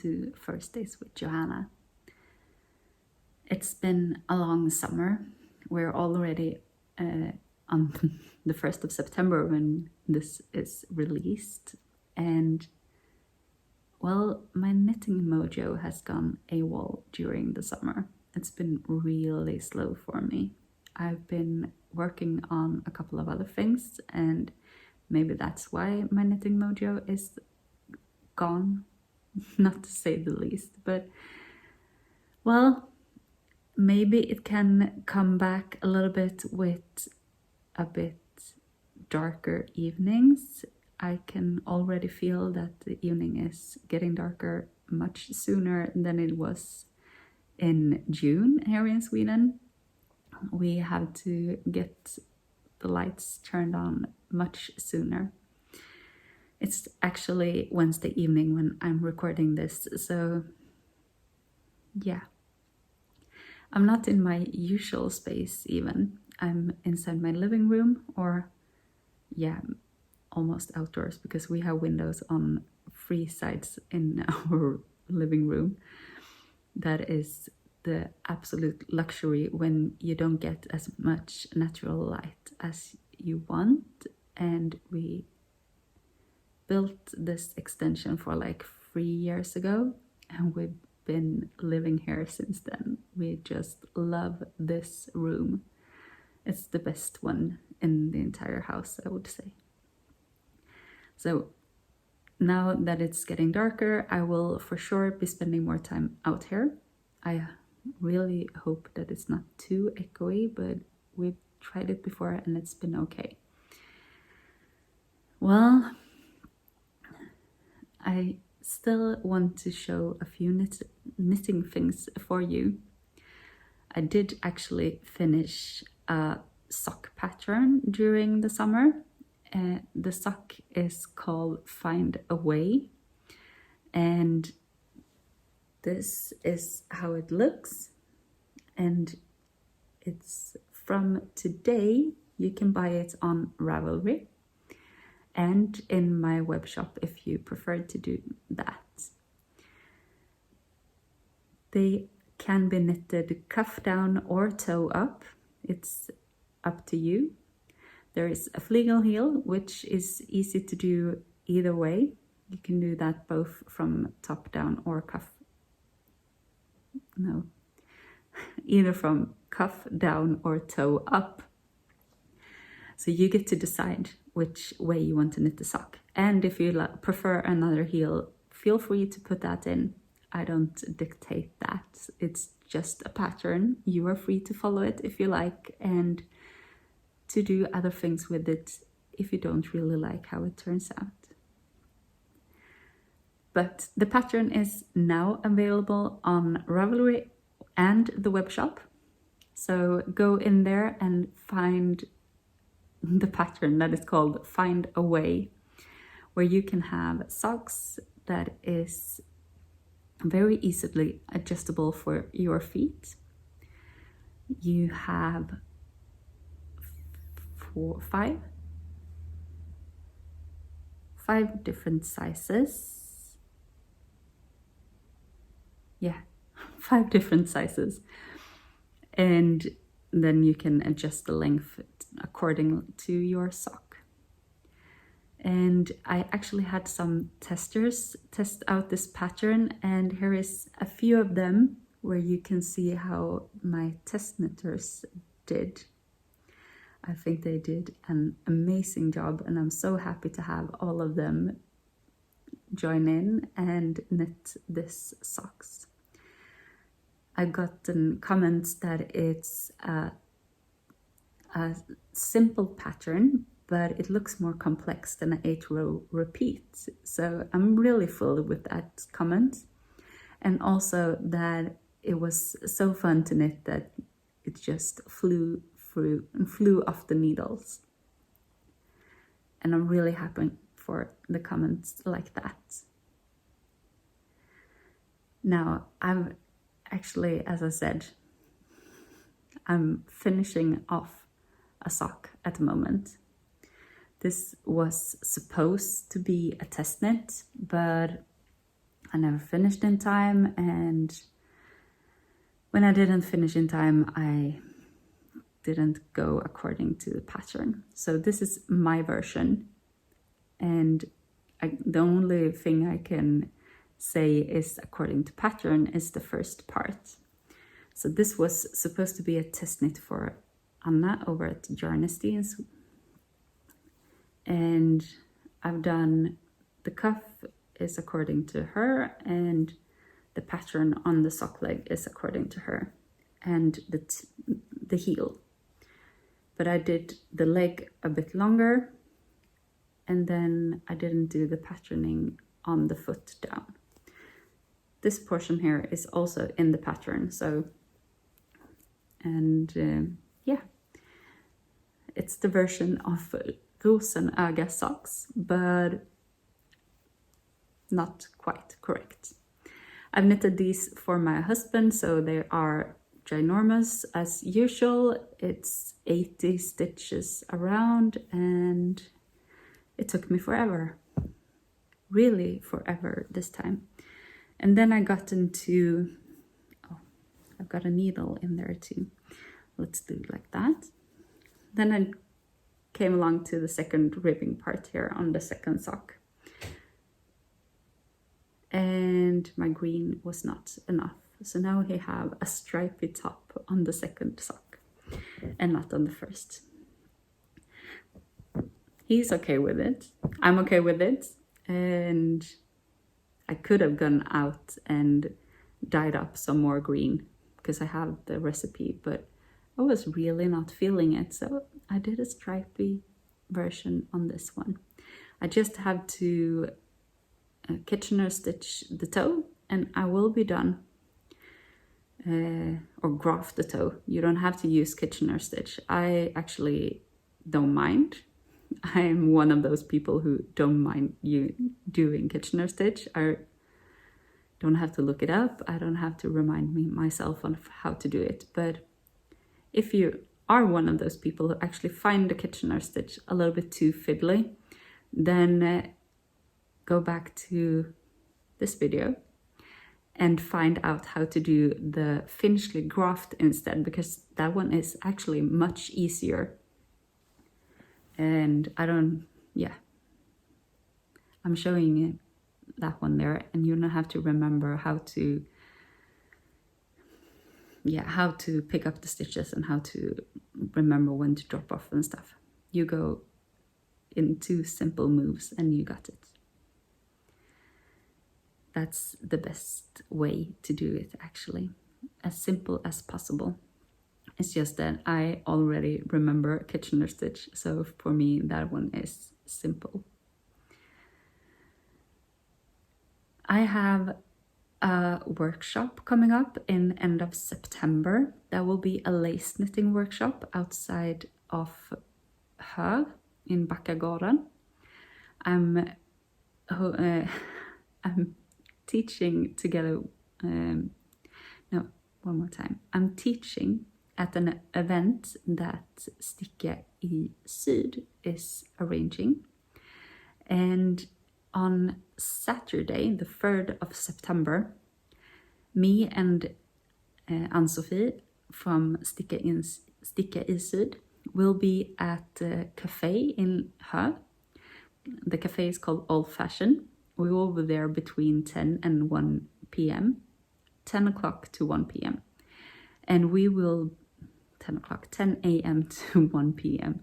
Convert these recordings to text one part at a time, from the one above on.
to First Days with Johanna. It's been a long summer. We're already on the 1st of September when this is released, and well, my knitting mojo has gone AWOL during the summer. It's been really slow for me. I've been working on a couple of other things, and maybe that's why my knitting mojo is gone, not to say the least. But well, maybe it can come back a little bit with a bit darker evenings. I can already feel that the evening is getting darker much sooner than it was in June here in Sweden. We have to get the lights turned on much sooner. It's actually Wednesday evening when I'm recording this, so yeah. I'm not in my usual space even. I'm inside my living room, or yeah, almost outdoors, because we have windows on 3 sides in our living room. That is the absolute luxury when you don't get as much natural light as you want. And we built this extension for like 3 years ago, and we've been living here since then. We just love this room. It's the best one in the entire house, I would say. So now that it's getting darker, I will for sure be spending more time out here. I really hope that it's not too echoey, but we've tried it before and it's been okay. Well, I still want to show a few knitting things for you. I did actually finish a sock pattern during the summer. The sock is called Find a Way, and this is how it looks, and it's from today. You can buy it on Ravelry and in my webshop if you prefer to do that. They can be knitted cuff down or toe up. It's up to you. There is a flannel heel, which is easy to do either way. You can do that both from top down or either from cuff down or toe up. So you get to decide which way you want to knit the sock. And if you prefer another heel, feel free to put that in. I don't dictate that. It's just a pattern. You are free to follow it if you like, and to do other things with it if you don't really like how it turns out. But the pattern is now available on Ravelry and the webshop. So go in there and find the pattern that is called Find a Way, where you can have socks that is very easily adjustable for your feet. You have 5 different sizes. Yeah, 5 different sizes. And then you can adjust the length according to your sock. And I actually had some testers test out this pattern, and here is a few of them where you can see how my test knitters did. I think they did an amazing job, and I'm so happy to have all of them join in and knit this socks. I got comments that it's a simple pattern, but it looks more complex than an 8-row repeat. So I'm really full with that comment. And also that it was so fun to knit that it just flew off the needles. And I'm really happy for the comments like that. Now, I'm actually, as I said, I'm finishing off a sock at the moment. This was supposed to be a test knit, but I never finished in time, and when I didn't finish in time, I didn't go according to the pattern. So this is my version, and the only thing I can say is according to pattern is the first part. So this was supposed to be a test knit for Anna over at Yarnesteins, and I've done the cuff is according to her, and the pattern on the sock leg is according to her, and the heel. But I did the leg a bit longer, and then I didn't do the patterning on the foot down. This portion here is also in the pattern, so, and yeah, it's the version of Rosenöga socks, but not quite correct. I've knitted these for my husband, so they are ginormous as usual. It's 80 stitches around, and it took me forever, really forever this time. And then I got into, oh, I've got a needle in there too. Let's do it like that. Then I came along to the second ribbing part here on the second sock. And my green was not enough. So now we have a stripy top on the second sock and not on the first. He's okay with it. I'm okay with it. And I could have gone out and dyed up some more green because I have the recipe, but I was really not feeling it. So I did a stripy version on this one. I just have to Kitchener stitch the toe and I will be done. Or graft the toe. You don't have to use Kitchener stitch. I actually don't mind. I'm one of those people who don't mind you doing Kitchener stitch. I don't have to look it up. I don't have to remind myself on how to do it. But if you are one of those people who actually find the Kitchener stitch a little bit too fiddly, then go back to this video and find out how to do the Finchley graft instead, because that one is actually much easier. And I'm showing you that one there, and you don't have to remember how to pick up the stitches and how to remember when to drop off and stuff. You go in 2 simple moves and you got it. That's the best way to do it, actually. As simple as possible. It's just that I already remember Kitchener stitch, so for me that one is simple. I have a workshop coming up in end of September. There will be a lace knitting workshop outside of SKeW in Backagården. I'm teaching together, I'm teaching at an event that Sticka I Syd is arranging. And on Saturday, the 3rd of September, me and Ann-Sofie from Sticka I Syd will be at a cafe in SKeW. The cafe is called Old Fashion. We will be there between 10 and 1 p.m. 10 o'clock to 1 p.m. And we will 10 a.m. to 1 p.m.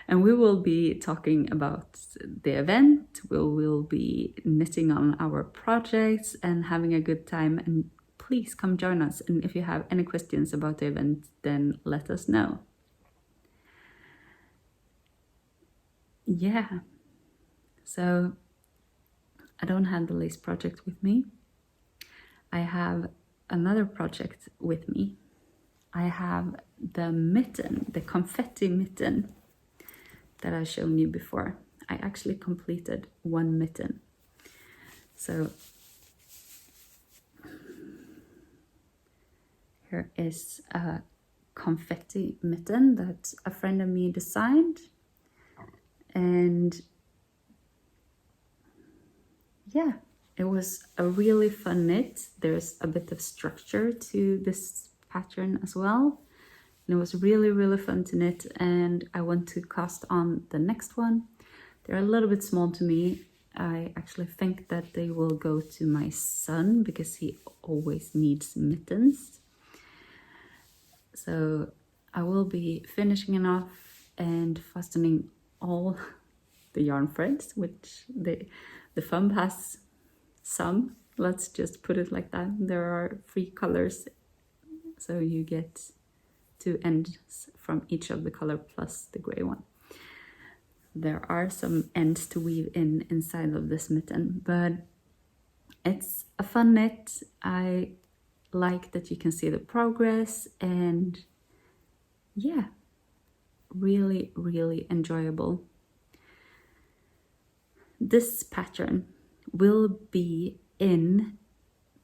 And we will be talking about the event. We will be knitting on our projects and having a good time. And please come join us. And if you have any questions about the event, then let us know. Yeah. So I don't have the lace project with me. I have another project with me. I have the mitten, the Confetti Mitten that I've shown you before. I actually completed 1 mitten. So here is a confetti mitten that a friend of me designed. And yeah, It was a really fun knit. There's a bit of structure to this pattern as well. And it was really, really fun to knit, and I want to cast on the next one. They're a little bit small to me. I actually think that they will go to my son because he always needs mittens. So I will be finishing it off and fastening all the yarn threads, which the thumb has some. Let's just put it like that. There are 3 colors, so you get 2 ends from each of the color plus the gray one. There are some ends to weave in inside of this mitten, but it's a fun knit. I like that you can see the progress, and yeah, really, really enjoyable. This pattern will be in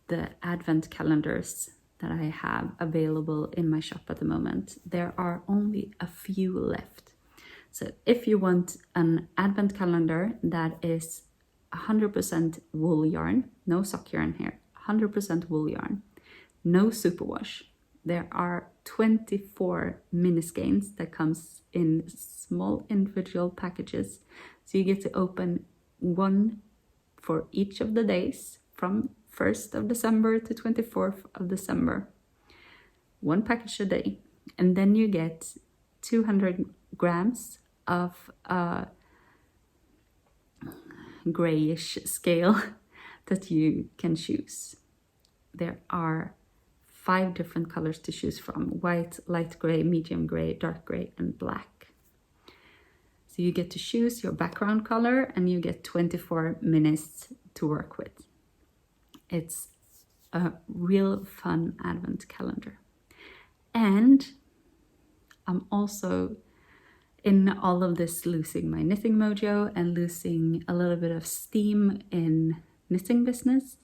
the advent calendars that I have available in my shop at the moment. There are only a few left. So if you want an advent calendar that is 100% wool yarn, no sock yarn here, 100% wool yarn, no superwash, there are 24 mini skeins that comes in small individual packages. So you get to open one for each of the days from 1st of December to 24th of December. One package a day. And then you get 200 grams of grayish scale that you can choose. There are 5 different colors to choose from: white, light gray, medium gray, dark gray, and black. So you get to choose your background color, and you get 24 minutes to work with. It's a real fun advent calendar. And I'm also in all of this losing my knitting mojo and losing a little bit of steam in knitting business.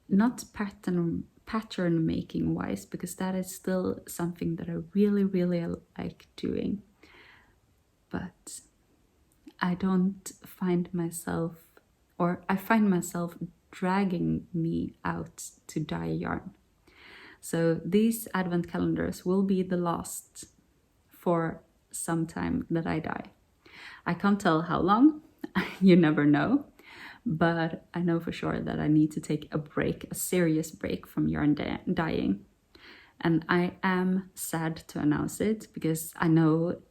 Not pattern making wise, because that is still something that I really, really like doing. But I don't find myself, or I find myself dragging me out to dye yarn. So these advent calendars will be the last for some time that I dye. I can't tell how long, you never know, but I know for sure that I need to take a break, a serious break from yarn dyeing. And I am sad to announce it, because I know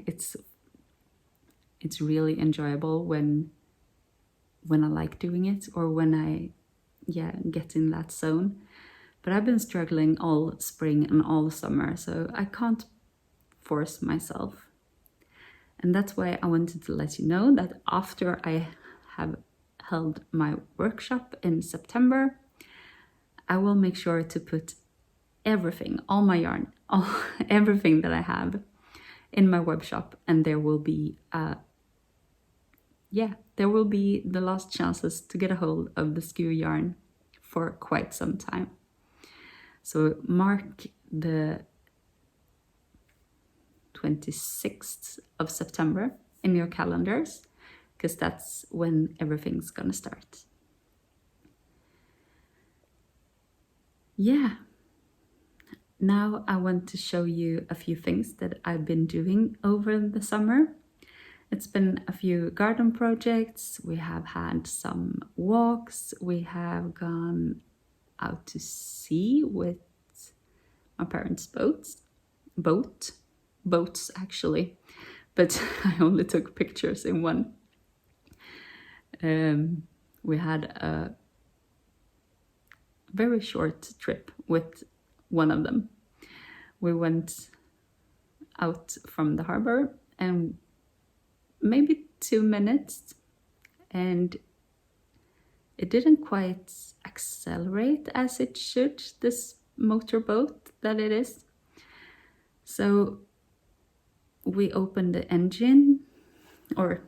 it's really enjoyable when I like doing it, or when I get in that zone. But I've been struggling all spring and all summer, so I can't force myself. And that's why I wanted to let you know that after I have held my workshop in September, I will make sure to put everything, all my yarn, everything that I have in my webshop, and there will be the last chances to get a hold of the SKeW yarn for quite some time. So mark the 26th of September in your calendars, because that's when everything's gonna start. Yeah. Now I want to show you a few things that I've been doing over the summer. It's been a few garden projects, we have had some walks, we have gone out to sea with my parents' boats actually, but I only took pictures in one. We had a very short trip with one of them. We went out from the harbor and maybe 2 minutes, and it didn't quite accelerate as it should, this motorboat that it is. So we opened the engine, or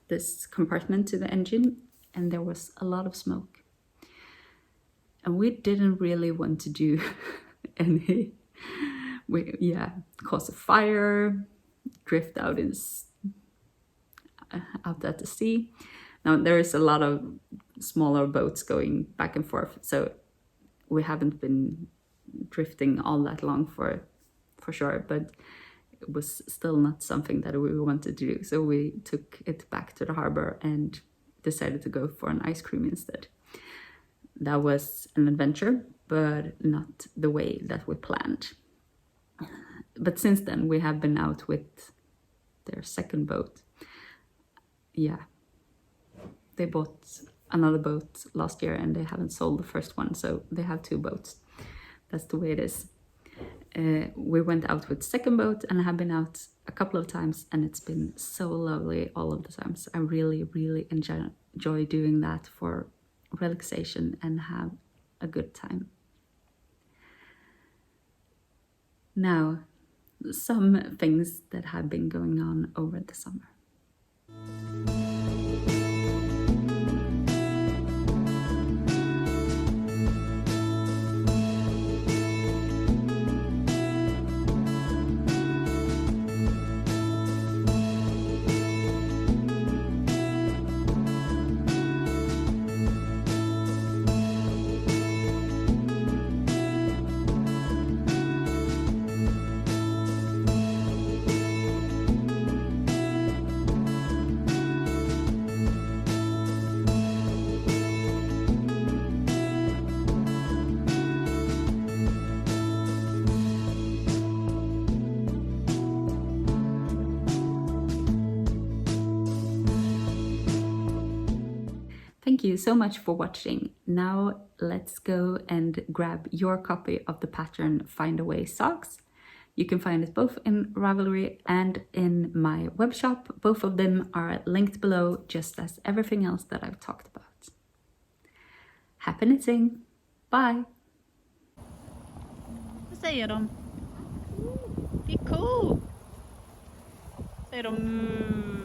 this compartment to the engine, and there was a lot of smoke. And we didn't really want to do any, cause a fire, drift out at the sea. Now there is a lot of smaller boats going back and forth. So we haven't been drifting all that long for sure, but it was still not something that we wanted to do. So we took it back to the harbor and decided to go for an ice cream instead. That was an adventure, but not the way that we planned. But since then, we have been out with their second boat. Yeah, they bought another boat last year and they haven't sold the first one, so they have 2 boats. That's the way it is. We went out with second boat and have been out a couple of times, and it's been so lovely all of the times. I really, really enjoy doing that for relaxation and have a good time. Now, some things that have been going on over the summer. Thank you so much for watching. Now let's go and grab your copy of the pattern Find a Way socks. You can find it both in Ravelry and in my webshop. Both of them are linked below, just as everything else that I've talked about. Happy knitting! Bye! Vad säger de? Det är cool! Säger de